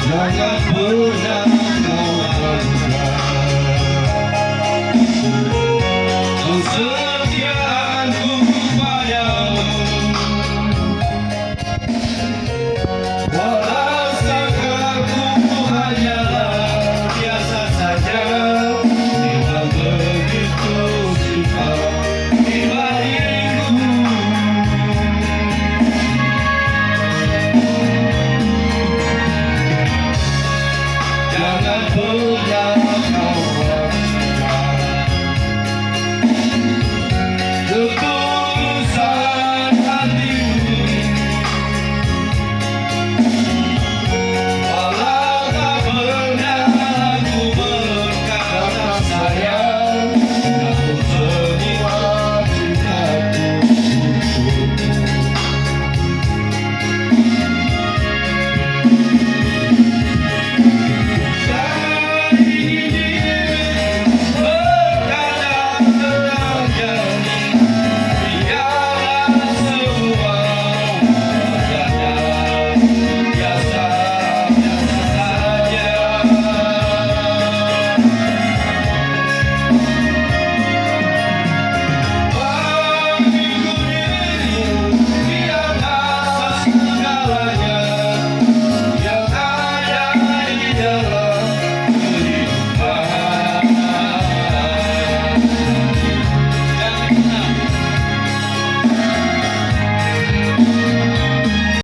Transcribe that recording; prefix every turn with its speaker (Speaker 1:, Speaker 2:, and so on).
Speaker 1: Jangan pernah kau ragukan kesetiaanku padamu. Walau sangkaku hanyalah biasa saja, tidak begitu sifat di balikku. Jangan pernah